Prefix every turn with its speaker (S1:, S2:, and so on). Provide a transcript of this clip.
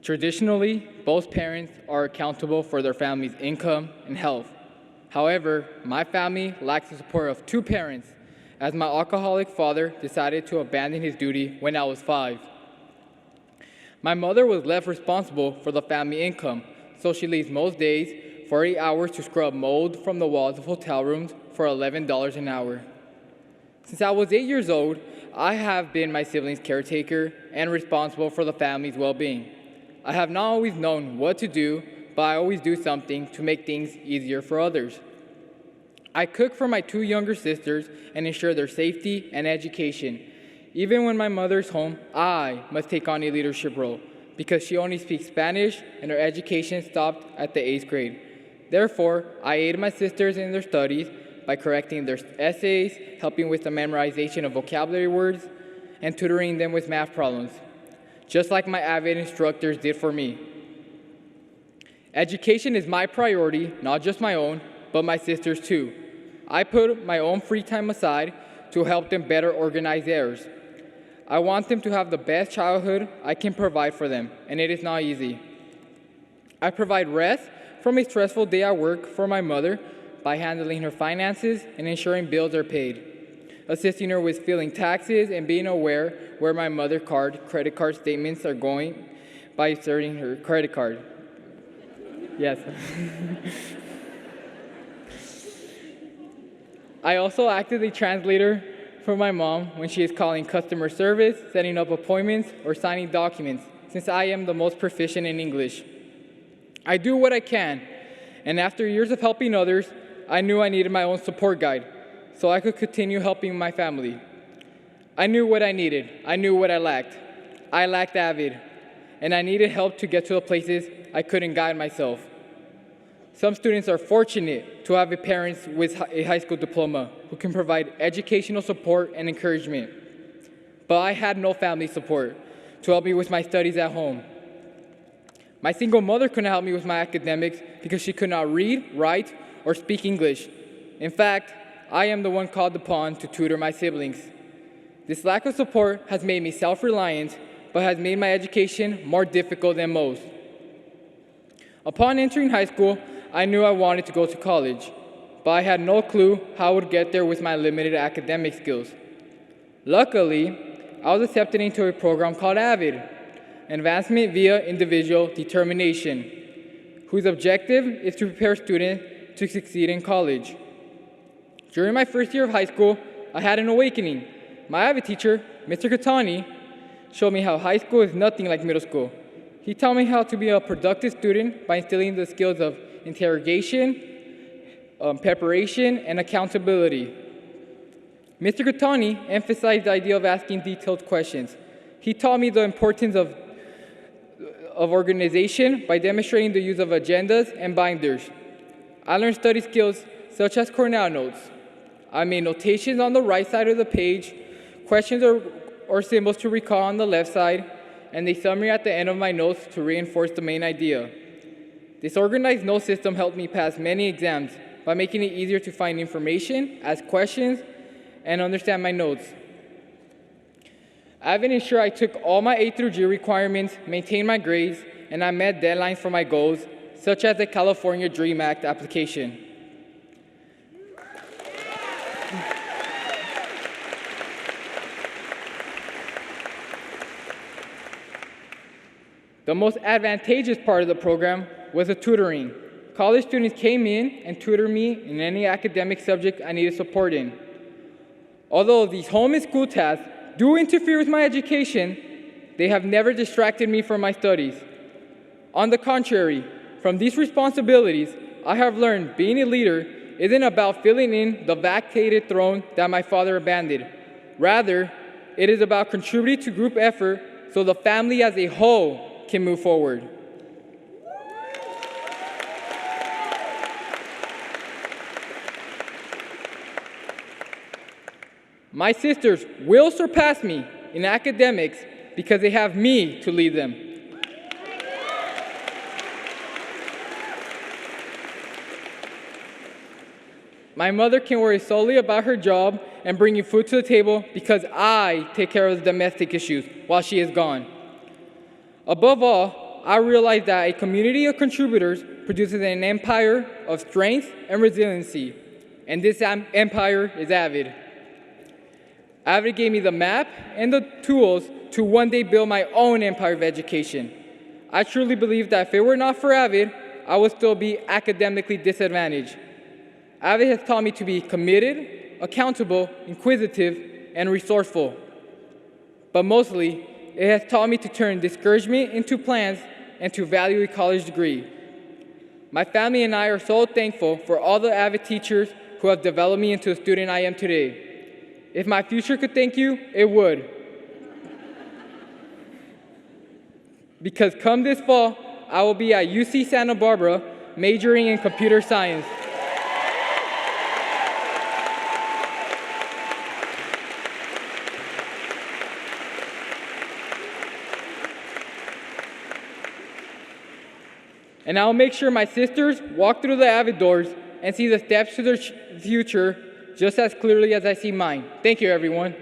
S1: Traditionally, both parents are accountable for their family's income and health. However, my family lacks the support of two parents, as my alcoholic father decided to abandon his duty when I was 5. My mother was left responsible for the family income, so she leaves most days 40 hours to scrub mold from the walls of hotel rooms for $11 an hour. Since I was 8 years old, I have been my siblings' caretaker and responsible for the family's well-being. I have not always known what to do, but I always do something to make things easier for others. I cook for my 2 younger sisters and ensure their safety and education. Even when my mother's home, I must take on a leadership role because she only speaks Spanish and her education stopped at the 8th grade. Therefore, I aid my sisters in their studies by correcting their essays, helping with the memorization of vocabulary words, and tutoring them with math problems, just like my AVID instructors did for me. Education is my priority, not just my own, but my sisters too. I put my own free time aside to help them better organize theirs. I want them to have the best childhood I can provide for them, and it is not easy. I provide rest from a stressful day at work for my mother by handling her finances and ensuring bills are paid, assisting her with filing taxes and being aware where my mother's credit card statements are going by inserting her credit card. Yes. I also act as a translator for my mom when she is calling customer service, setting up appointments, or signing documents, since I am the most proficient in English. I do what I can, and after years of helping others, I knew I needed my own support guide so I could continue helping my family. I knew what I needed. I knew what I lacked. I lacked AVID, and I needed help to get to the places I couldn't guide myself. Some students are fortunate to have parents with a high school diploma who can provide educational support and encouragement. But I had no family support to help me with my studies at home. My single mother couldn't help me with my academics because she could not read, write, or speak English. In fact, I am the one called upon to tutor my siblings. This lack of support has made me self-reliant, but has made my education more difficult than most. Upon entering high school, I knew I wanted to go to college, but I had no clue how I would get there with my limited academic skills. Luckily, I was accepted into a program called AVID, Advancement via Individual Determination, whose objective is to prepare students to succeed in college. During my first year of high school, I had an awakening. My AVID teacher, Mr. Katani, showed me how high school is nothing like middle school. He taught me how to be a productive student by instilling the skills of interrogation, preparation, and accountability. Mr. Katani emphasized the idea of asking detailed questions. He taught me the importance of organization by demonstrating the use of agendas and binders. I learned study skills such as Cornell notes. I made notations on the right side of the page, questions or symbols to recall on the left side, and a summary at the end of my notes to reinforce the main idea. This organized note system helped me pass many exams by making it easier to find information, ask questions, and understand my notes. I've ensured I took all my A through G requirements, maintained my grades, and I met deadlines for my goals, such as the California DREAM Act application. The most advantageous part of the program was the tutoring. College students came in and tutored me in any academic subject I needed support in. Although these home and school tasks do interfere with my education, they have never distracted me from my studies. On the contrary, from these responsibilities, I have learned being a leader isn't about filling in the vacated throne that my father abandoned. Rather, it is about contributing to group effort so the family as a whole can move forward. My sisters will surpass me in academics because they have me to lead them. My mother can worry solely about her job and bringing food to the table because I take care of the domestic issues while she is gone. Above all, I realized that a community of contributors produces an empire of strength and resiliency, and this empire is Avid. Avid gave me the map and the tools to one day build my own empire of education. I truly believe that if it were not for Avid, I would still be academically disadvantaged. Avid has taught me to be committed, accountable, inquisitive, and resourceful. But mostly, it has taught me to turn discouragement into plans and to value a college degree. My family and I are so thankful for all the Avid teachers who have developed me into the student I am today. If my future could thank you, it would. Because come this fall, I will be at UC Santa Barbara majoring in computer science. And I'll make sure my sisters walk through the Avid doors and see the steps to their future just as clearly as I see mine. Thank you, everyone.